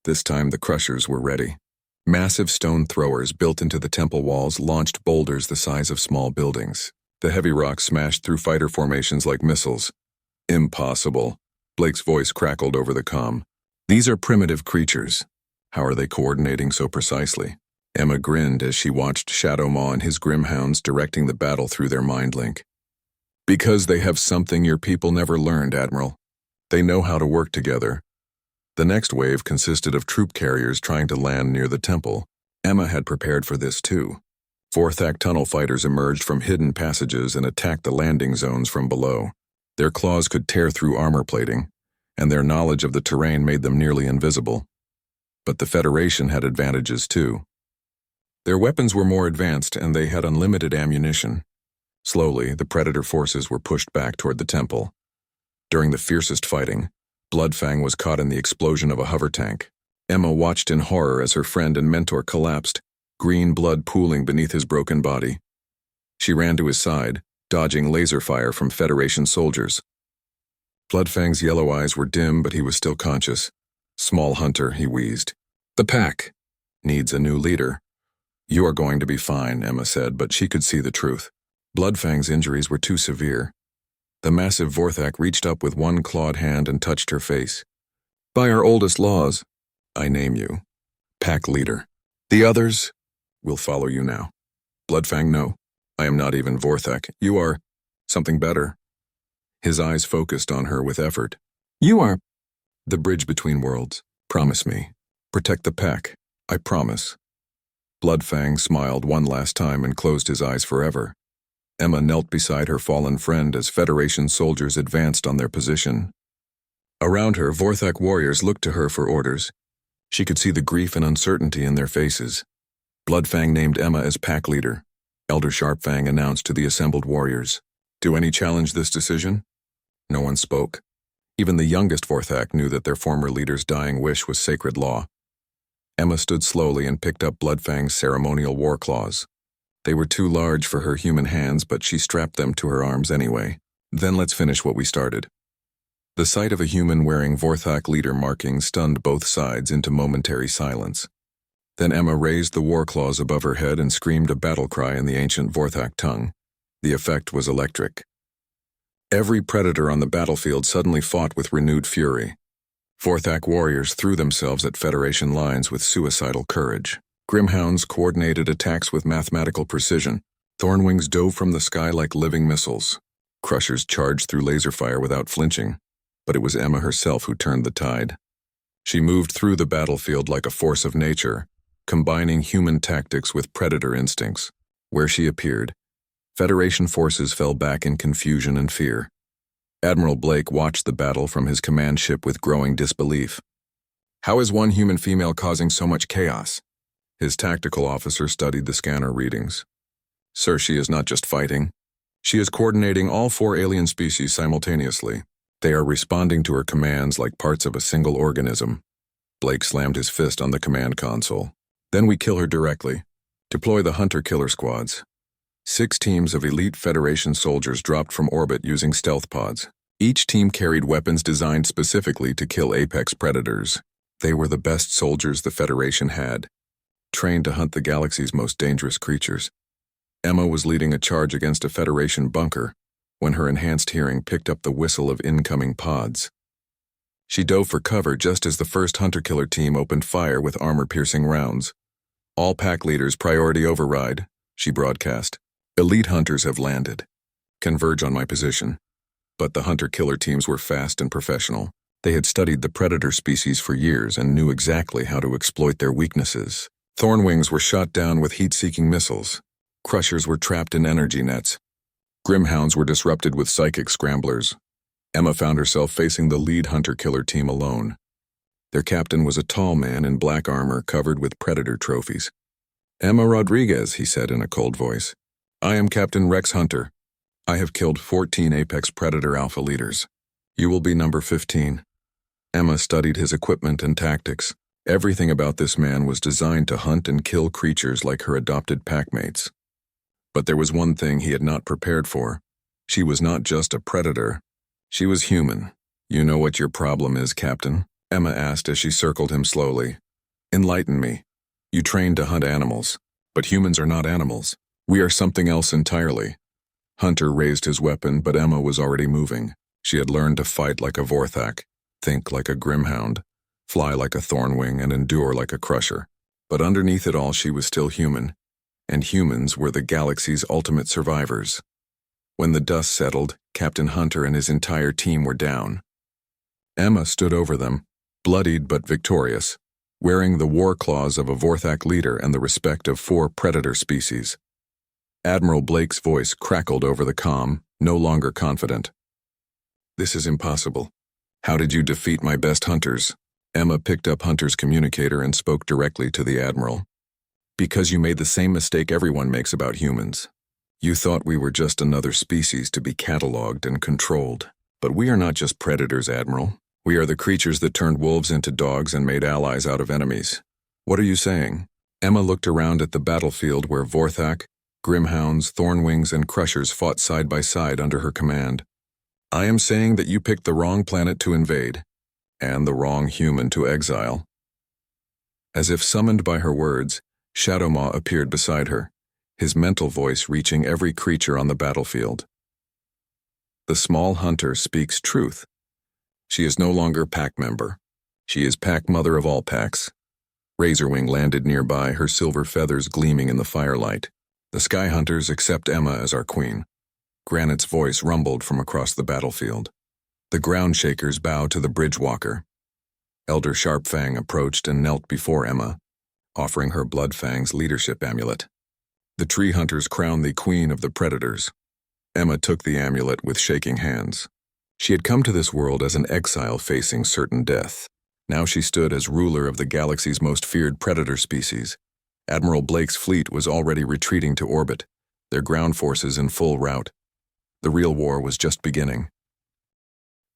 This time the Crushers were ready. Massive stone throwers built into the temple walls launched boulders the size of small buildings. The heavy rocks smashed through fighter formations like missiles. Impossible. Blake's voice crackled over the comm. These are primitive creatures. How are they coordinating so precisely? Emma grinned as she watched Shadowmaw and his Grimhounds directing the battle through their mind link. Because they have something your people never learned, Admiral. They know how to work together. The next wave consisted of troop carriers trying to land near the temple. Emma had prepared for this too. Vorthak tunnel fighters emerged from hidden passages and attacked the landing zones from below. Their claws could tear through armor plating, and their knowledge of the terrain made them nearly invisible. But the Federation had advantages too. Their weapons were more advanced and they had unlimited ammunition. Slowly, the Predator forces were pushed back toward the temple. During the fiercest fighting, Bloodfang was caught in the explosion of a hover tank. Emma watched in horror as her friend and mentor collapsed, green blood pooling beneath his broken body. She ran to his side, dodging laser fire from Federation soldiers. Bloodfang's yellow eyes were dim, but he was still conscious. Small hunter, he wheezed. The pack needs a new leader. You are going to be fine, Emma said, but she could see the truth. Bloodfang's injuries were too severe. The massive Vorthak reached up with one clawed hand and touched her face. By our oldest laws, I name you pack leader. The others will follow you now. Bloodfang, no. I am not even Vorthak. You are something better. His eyes focused on her with effort. You are the bridge between worlds. Promise me. Protect the pack. I promise. Bloodfang smiled one last time and closed his eyes forever. Emma knelt beside her fallen friend as Federation soldiers advanced on their position. Around her, Vorthak warriors looked to her for orders. She could see the grief and uncertainty in their faces. Bloodfang named Emma as pack leader. Elder Sharpfang announced to the assembled warriors. Do any challenge this decision? No one spoke. Even the youngest Vorthak knew that their former leader's dying wish was sacred law. Emma stood slowly and picked up Bloodfang's ceremonial war claws. They were too large for her human hands, but she strapped them to her arms anyway. Then let's finish what we started. The sight of a human wearing Vorthak leader markings stunned both sides into momentary silence. Then Emma raised the war claws above her head and screamed a battle cry in the ancient Vorthak tongue. The effect was electric. Every predator on the battlefield suddenly fought with renewed fury. Vorthak warriors threw themselves at Federation lines with suicidal courage. Grimhounds coordinated attacks with mathematical precision. Thornwings dove from the sky like living missiles. Crushers charged through laser fire without flinching. But it was Emma herself who turned the tide. She moved through the battlefield like a force of nature, combining human tactics with predator instincts. Where she appeared, Federation forces fell back in confusion and fear. Admiral Blake watched the battle from his command ship with growing disbelief. How is one human female causing so much chaos? His tactical officer studied the scanner readings. Sir, she is not just fighting. She is coordinating all 4 alien species simultaneously. They are responding to her commands like parts of a single organism. Blake slammed his fist on the command console. Then we kill her directly. Deploy the hunter-killer squads. 6 teams of elite Federation soldiers dropped from orbit using stealth pods. Each team carried weapons designed specifically to kill apex predators. They were the best soldiers the Federation had, trained to hunt the galaxy's most dangerous creatures. Emma was leading a charge against a Federation bunker when her enhanced hearing picked up the whistle of incoming pods. She dove for cover just as the first hunter-killer team opened fire with armor-piercing rounds. All pack leaders priority override, she broadcast. Elite hunters have landed. Converge on my position. But the hunter-killer teams were fast and professional. They had studied the predator species for years and knew exactly how to exploit their weaknesses. Thornwings were shot down with heat-seeking missiles. Crushers were trapped in energy nets. Grimhounds were disrupted with psychic scramblers. Emma found herself facing the lead hunter-killer team alone. Their captain was a tall man in black armor covered with predator trophies. Emma Rodriguez, he said in a cold voice. I am Captain Rex Hunter. I have killed 14 apex predator alpha leaders. You will be number 15. Emma studied his equipment and tactics. Everything about this man was designed to hunt and kill creatures like her adopted packmates. But there was one thing he had not prepared for. She was not just a predator. She was human. You know what your problem is, Captain? Emma asked as she circled him slowly. Enlighten me. You trained to hunt animals, but humans are not animals. We are something else entirely. Hunter raised his weapon, but Emma was already moving. She had learned to fight like a Vorthak, think like a Grimhound, fly like a Thornwing, and endure like a Crusher. But underneath it all, she was still human. And humans were the galaxy's ultimate survivors. When the dust settled, Captain Hunter and his entire team were down. Emma stood over them, bloodied but victorious, wearing the war claws of a Vorthak leader and the respect of 4 predator species. Admiral Blake's voice crackled over the comm, no longer confident. This is impossible. How did you defeat my best hunters? Emma picked up Hunter's communicator and spoke directly to the Admiral. Because you made the same mistake everyone makes about humans. You thought we were just another species to be cataloged and controlled. But we are not just predators, Admiral. We are the creatures that turned wolves into dogs and made allies out of enemies. What are you saying? Emma looked around at the battlefield where Vorthak, Grimhounds, Thornwings, and Crushers fought side by side under her command. I am saying that you picked the wrong planet to invade, and the wrong human to exile. As if summoned by her words, Shadowmaw appeared beside her, his mental voice reaching every creature on the battlefield. The small hunter speaks truth. She is no longer pack member. She is pack mother of all packs. Razorwing landed nearby, her silver feathers gleaming in the firelight. The sky hunters accept Emma as our queen. Granite's voice rumbled from across the battlefield. The ground shakers bow to the bridgewalker. Elder Sharpfang approached and knelt before Emma, offering her Bloodfang's leadership amulet. The tree hunters crowned the queen of the predators. Emma took the amulet with shaking hands. She had come to this world as an exile facing certain death. Now she stood as ruler of the galaxy's most feared predator species. Admiral Blake's fleet was already retreating to orbit, their ground forces in full rout. The real war was just beginning.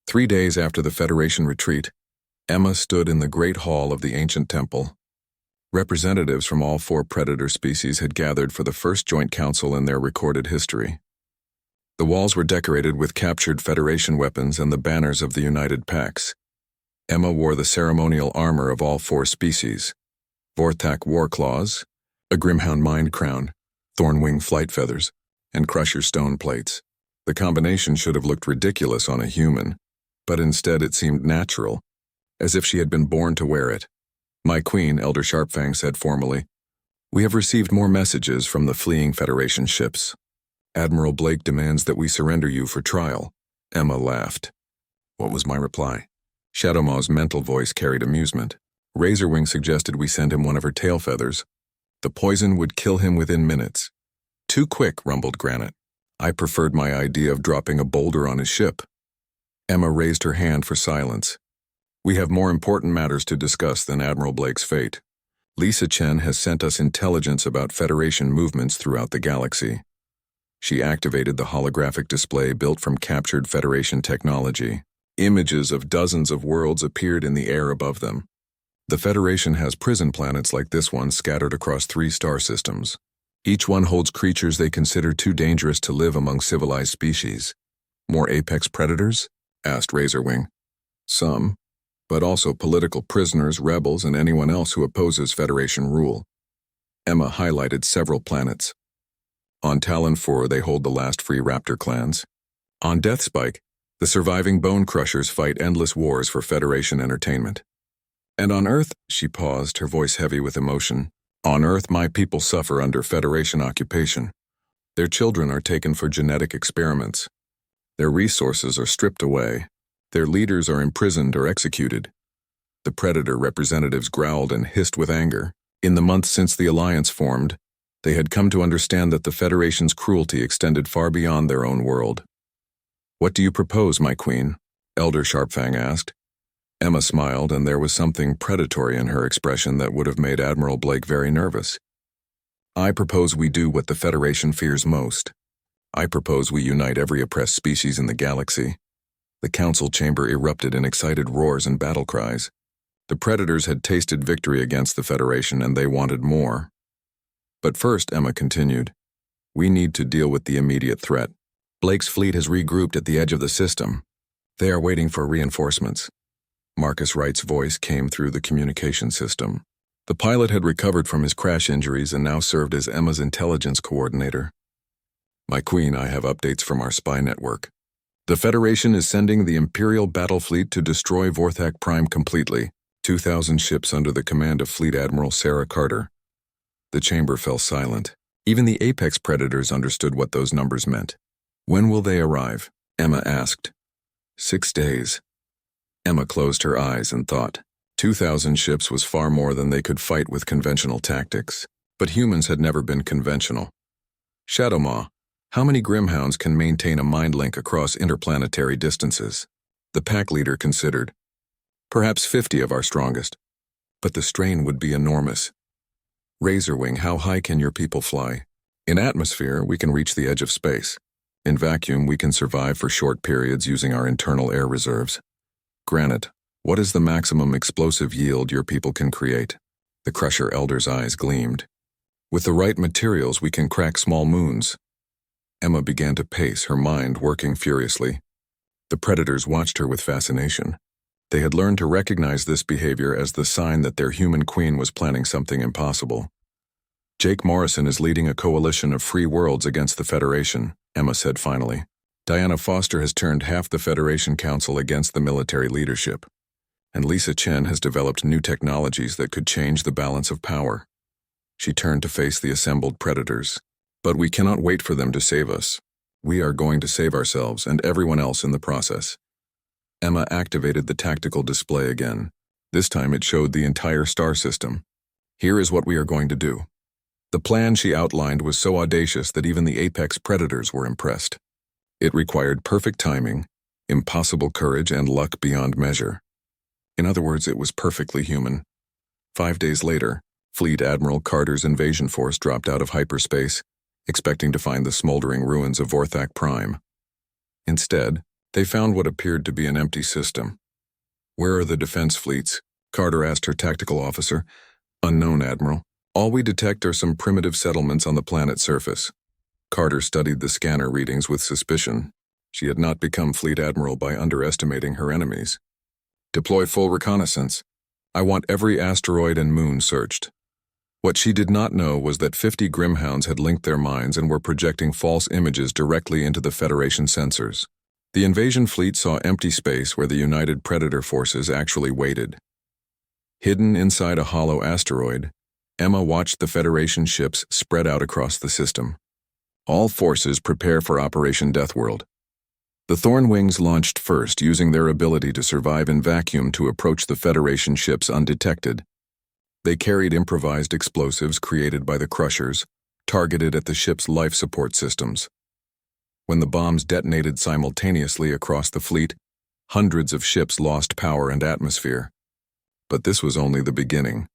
3 days after the Federation retreat, Emma stood in the Great Hall of the ancient temple. Representatives from all 4 predator species had gathered for the first joint council in their recorded history. The walls were decorated with captured Federation weapons and the banners of the United Packs. Emma wore the ceremonial armor of all 4 species: Vorthak war claws, a Grimhound mind crown, Thornwing flight feathers, and Crusher stone plates. The combination should have looked ridiculous on a human, but instead it seemed natural, as if she had been born to wear it. "My queen," Elder Sharpfang said formally, "we have received more messages from the fleeing Federation ships. Admiral Blake demands that we surrender you for trial." Emma laughed. What was my reply? Shadowmaw's mental voice carried amusement. Razorwing suggested we send him one of her tail feathers. The poison would kill him within minutes. "Too quick," rumbled Granite. I preferred my idea of dropping a boulder on his ship. Emma raised her hand for silence. "We have more important matters to discuss than Admiral Blake's fate. Lisa Chen has sent us intelligence about Federation movements throughout the galaxy." She activated the holographic display built from captured Federation technology. Images of dozens of worlds appeared in the air above them. The Federation has prison planets like this one scattered across 3 star systems. Each one holds creatures they consider too dangerous to live among civilized species. "More apex predators?" asked Razorwing. "Some, but also political prisoners, rebels, and anyone else who opposes Federation rule." Emma highlighted several planets. On Talon 4, they hold the last free raptor clans. On Deathspike, the surviving Bone Crushers fight endless wars for Federation entertainment. And on Earth, she paused, her voice heavy with emotion. "On Earth, my people suffer under Federation occupation. Their children are taken for genetic experiments. Their resources are stripped away. Their leaders are imprisoned or executed." The Predator representatives growled and hissed with anger. In the months since the Alliance formed, they had come to understand that the Federation's cruelty extended far beyond their own world. "What do you propose, my queen?" Elder Sharpfang asked. Emma smiled, and there was something predatory in her expression that would have made Admiral Blake very nervous. "I propose we do what the Federation fears most. I propose we unite every oppressed species in the galaxy." The council chamber erupted in excited roars and battle cries. The Predators had tasted victory against the Federation, and they wanted more. "But first," Emma continued, "we need to deal with the immediate threat. Blake's fleet has regrouped at the edge of the system. They are waiting for reinforcements." Marcus Wright's voice came through the communication system. The pilot had recovered from his crash injuries and now served as Emma's intelligence coordinator. "My queen, I have updates from our spy network. The Federation is sending the Imperial battle fleet to destroy Vorthak Prime completely. 2,000 ships under the command of Fleet Admiral Sarah Carter." The chamber fell silent. Even the apex predators understood what those numbers meant. "When will they arrive?" Emma asked. 6 days. Emma closed her eyes and thought. 2,000 ships was far more than they could fight with conventional tactics. But humans had never been conventional. "Shadowmaw, how many Grimhounds can maintain a mind link across interplanetary distances?" The pack leader considered. "Perhaps 50 of our strongest. But the strain would be enormous." "Razorwing, how high can your people fly?" "In atmosphere, we can reach the edge of space. In vacuum, we can survive for short periods using our internal air reserves." "Granite, what is the maximum explosive yield your people can create?" The Crusher Elder's eyes gleamed. "With the right materials, we can crack small moons." Emma began to pace, her mind working furiously. The Predators watched her with fascination. They had learned to recognize this behavior as the sign that their human queen was planning something impossible. "Jake Morrison is leading a coalition of free worlds against the Federation," Emma said finally. "Diana Foster has turned half the Federation Council against the military leadership. And Lisa Chen has developed new technologies that could change the balance of power." She turned to face the assembled Predators. "But we cannot wait for them to save us. We are going to save ourselves and everyone else in the process." Emma activated the tactical display again. This time it showed the entire star system. "Here is what we are going to do." The plan she outlined was so audacious that even the apex predators were impressed. It required perfect timing, impossible courage and luck beyond measure. In other words, it was perfectly human. 5 days later, Fleet Admiral Carter's invasion force dropped out of hyperspace, expecting to find the smoldering ruins of Vorthak Prime. Instead, they found what appeared to be an empty system. "Where are the defense fleets?" Carter asked her tactical officer. "Unknown, Admiral. All we detect are some primitive settlements on the planet's surface." Carter studied the scanner readings with suspicion. She had not become Fleet Admiral by underestimating her enemies. "Deploy full reconnaissance. I want every asteroid and moon searched." What she did not know was that 50 Grimhounds had linked their minds and were projecting false images directly into the Federation sensors. The invasion fleet saw empty space where the United Predator forces actually waited. Hidden inside a hollow asteroid, Emma watched the Federation ships spread out across the system. All forces prepare for Operation Deathworld. The Thornwings launched first, using their ability to survive in vacuum to approach the Federation ships undetected. They carried improvised explosives created by the Crushers, targeted at the ship's life support systems. When the bombs detonated simultaneously across the fleet, hundreds of ships lost power and atmosphere. But this was only the beginning.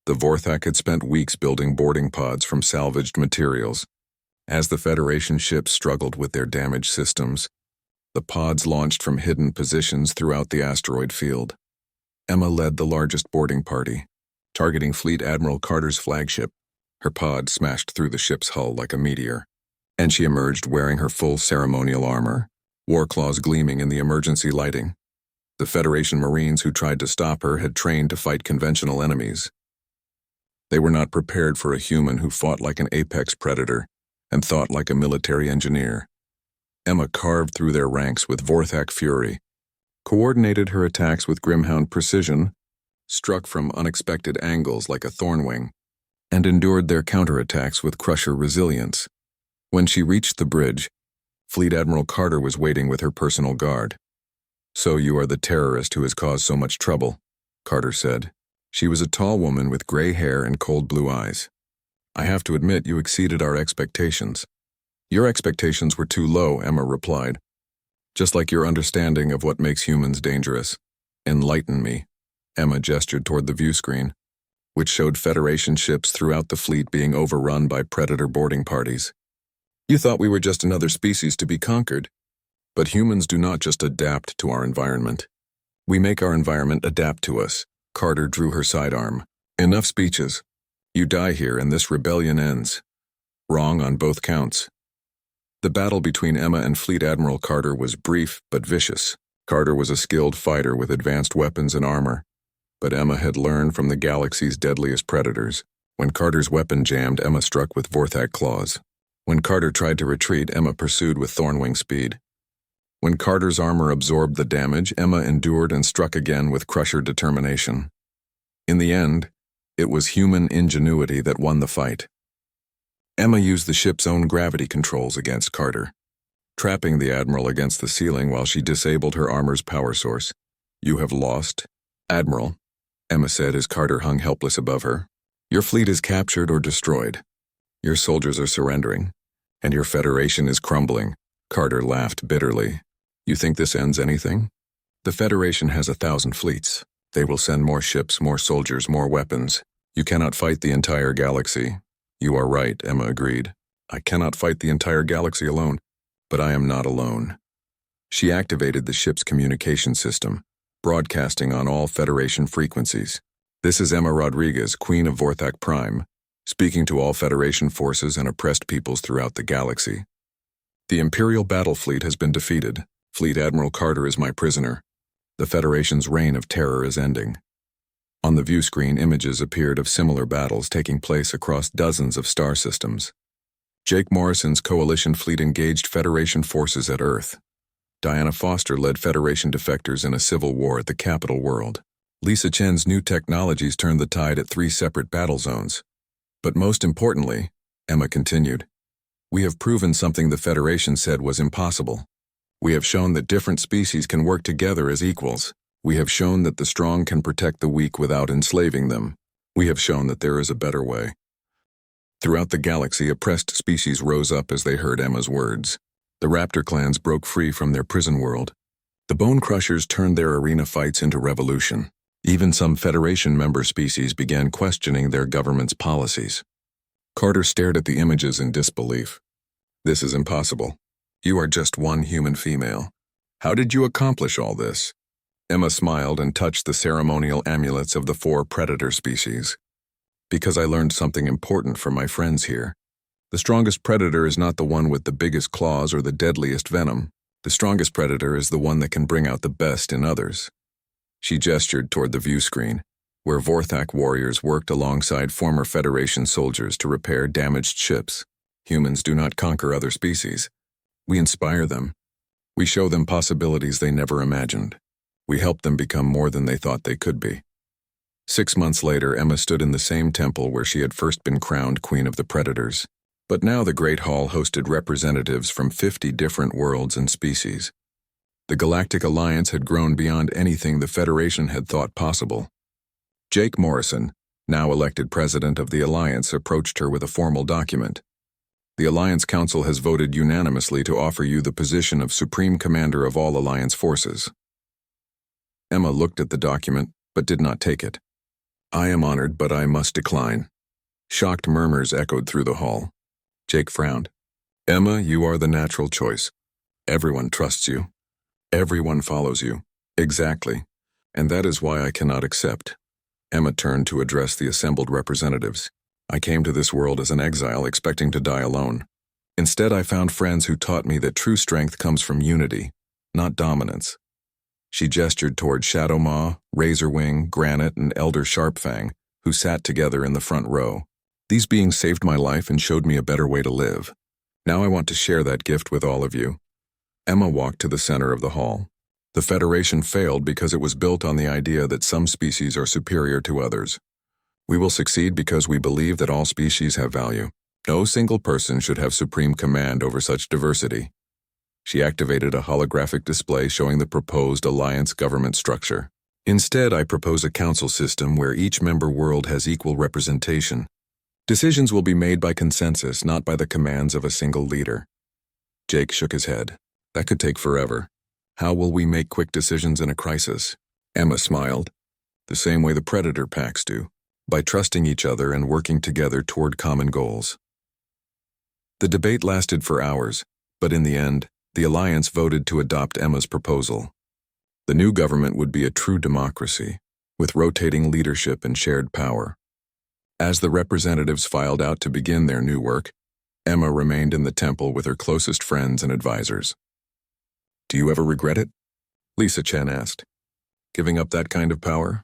The Vorthak had spent weeks building boarding pods from salvaged materials. As the Federation ships struggled with their damaged systems, the pods launched from hidden positions throughout the asteroid field. Emma led the largest boarding party, targeting Fleet Admiral Carter's flagship. Her pod smashed through the ship's hull like a meteor, and she emerged wearing her full ceremonial armor, war claws gleaming in the emergency lighting. The Federation Marines who tried to stop her had trained to fight conventional enemies. They were not prepared for a human who fought like an apex predator and thought like a military engineer. Emma carved through their ranks with Vorthak fury, coordinated her attacks with Grimhound precision, struck from unexpected angles like a Thornwing, and endured their counterattacks with Crusher resilience. When she reached the bridge, Fleet Admiral Carter was waiting with her personal guard. "So you are the terrorist who has caused so much trouble," Carter said. She was a tall woman with gray hair and cold blue eyes. "I have to admit you exceeded our expectations." "Your expectations were too low," Emma replied. "Just like your understanding of what makes humans dangerous. Enlighten me." Emma gestured toward the view screen, which showed Federation ships throughout the fleet being overrun by Predator boarding parties. "You thought we were just another species to be conquered. But humans do not just adapt to our environment. We make our environment adapt to us." Carter drew her sidearm. "Enough speeches. You die here and this rebellion ends." Wrong on both counts. The battle between Emma and Fleet Admiral Carter was brief but vicious. Carter was a skilled fighter with advanced weapons and armor, but Emma had learned from the galaxy's deadliest predators. When Carter's weapon jammed, Emma struck with Vorthak claws. When Carter tried to retreat, Emma pursued with Thornwing speed. When Carter's armor absorbed the damage, Emma endured and struck again with Crusher determination. In the end, it was human ingenuity that won the fight. Emma used the ship's own gravity controls against Carter, trapping the Admiral against the ceiling while she disabled her armor's power source. "You have lost, Admiral," Emma said as Carter hung helpless above her. "Your fleet is captured or destroyed. Your soldiers are surrendering, and your Federation is crumbling." Carter laughed bitterly. "You think this ends anything? The Federation has 1,000 fleets. They will send more ships, more soldiers, more weapons. You cannot fight the entire galaxy." "You are right," Emma agreed. "I cannot fight the entire galaxy alone, but I am not alone." She activated the ship's communication system, broadcasting on all Federation frequencies. "This is Emma Rodriguez, Queen of Vorthak Prime, speaking to all Federation forces and oppressed peoples throughout the galaxy. The Imperial battle fleet has been defeated. Fleet Admiral Carter is my prisoner. The Federation's reign of terror is ending." On the view screen, images appeared of similar battles taking place across dozens of star systems. Jake Morrison's coalition fleet engaged Federation forces at Earth. Diana Foster led Federation defectors in a civil war at the capital world. Lisa Chen's new technologies turned the tide at 3 separate battle zones. "But most importantly," Emma continued, "we have proven something the Federation said was impossible. We have shown that different species can work together as equals. We have shown that the strong can protect the weak without enslaving them. We have shown that there is a better way." Throughout the galaxy, oppressed species rose up as they heard Emma's words. The raptor clans broke free from their prison world, The Bone Crushers turned their arena fights into revolution. Even some Federation member species began questioning their government's policies. Carter stared at the images in disbelief. This is impossible. You are just one human female. How did you accomplish all this? Emma smiled and touched the ceremonial amulets of the 4 predator species. Because I learned something important from my friends here. The strongest predator is not the one with the biggest claws or the deadliest venom. The strongest predator is the one that can bring out the best in others. She gestured toward the view screen, where Vorthak warriors worked alongside former Federation soldiers to repair damaged ships. Humans do not conquer other species. We inspire them. We show them possibilities they never imagined. We help them become more than they thought they could be. 6 months later, Emma stood in the same temple where she had first been crowned Queen of the Predators. But now the Great Hall hosted representatives from 50 different worlds and species. The Galactic Alliance had grown beyond anything the Federation had thought possible. Jake Morrison, now elected president of the Alliance, approached her with a formal document. The Alliance Council has voted unanimously to offer you the position of Supreme Commander of all Alliance forces. Emma looked at the document, but did not take it. I am honored, but I must decline. Shocked murmurs echoed through the hall. Jake frowned. Emma, you are the natural choice. Everyone trusts you. Everyone follows you. Exactly. And that is why I cannot accept. Emma turned to address the assembled representatives. I came to this world as an exile, expecting to die alone. Instead, I found friends who taught me that true strength comes from unity, not dominance. She gestured toward Shadowmaw, Razorwing, Granite, and Elder Sharpfang, who sat together in the front row. These beings saved my life and showed me a better way to live. Now I want to share that gift with all of you. Emma walked to the center of the hall. The Federation failed because it was built on the idea that some species are superior to others. We will succeed because we believe that all species have value. No single person should have supreme command over such diversity. She activated a holographic display showing the proposed Alliance government structure. Instead, I propose a council system where each member world has equal representation. Decisions will be made by consensus, not by the commands of a single leader. Jake shook his head. That could take forever. How will we make quick decisions in a crisis? Emma smiled. The same way the predator packs do, by trusting each other and working together toward common goals. The debate lasted for hours, but in the end, the Alliance voted to adopt Emma's proposal. The new government would be a true democracy, with rotating leadership and shared power. As the representatives filed out to begin their new work, Emma remained in the temple with her closest friends and advisors. Do you ever regret it? Lisa Chen asked. Giving up that kind of power?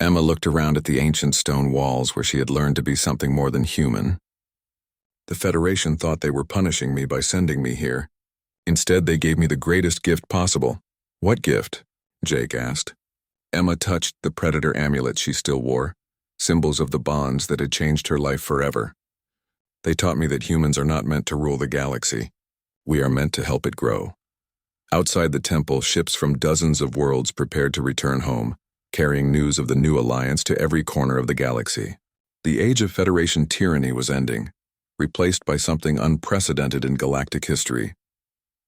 Emma looked around at the ancient stone walls where she had learned to be something more than human. The Federation thought they were punishing me by sending me here. Instead, they gave me the greatest gift possible. What gift? Jake asked. Emma touched the predator amulet she still wore, symbols of the bonds that had changed her life forever. They taught me that humans are not meant to rule the galaxy. We are meant to help it grow. Outside the temple, ships from dozens of worlds prepared to return home, carrying news of the new alliance to every corner of the galaxy. The age of Federation tyranny was ending, replaced by something unprecedented in galactic history.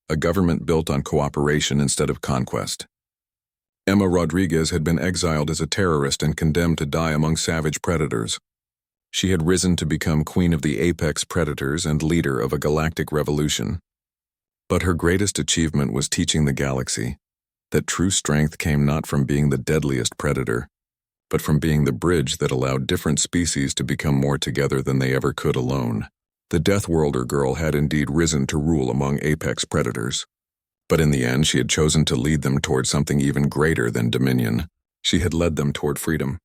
A government built on cooperation instead of conquest. Emma Rodriguez had been exiled as a terrorist and condemned to die among savage predators. She had risen to become queen of the apex predators and leader of a galactic revolution. But her greatest achievement was teaching the galaxy that true strength came not from being the deadliest predator, but from being the bridge that allowed different species to become more together than they ever could alone. The Deathworlder girl had indeed risen to rule among apex predators. But in the end, she had chosen to lead them toward something even greater than dominion. She had led them toward freedom.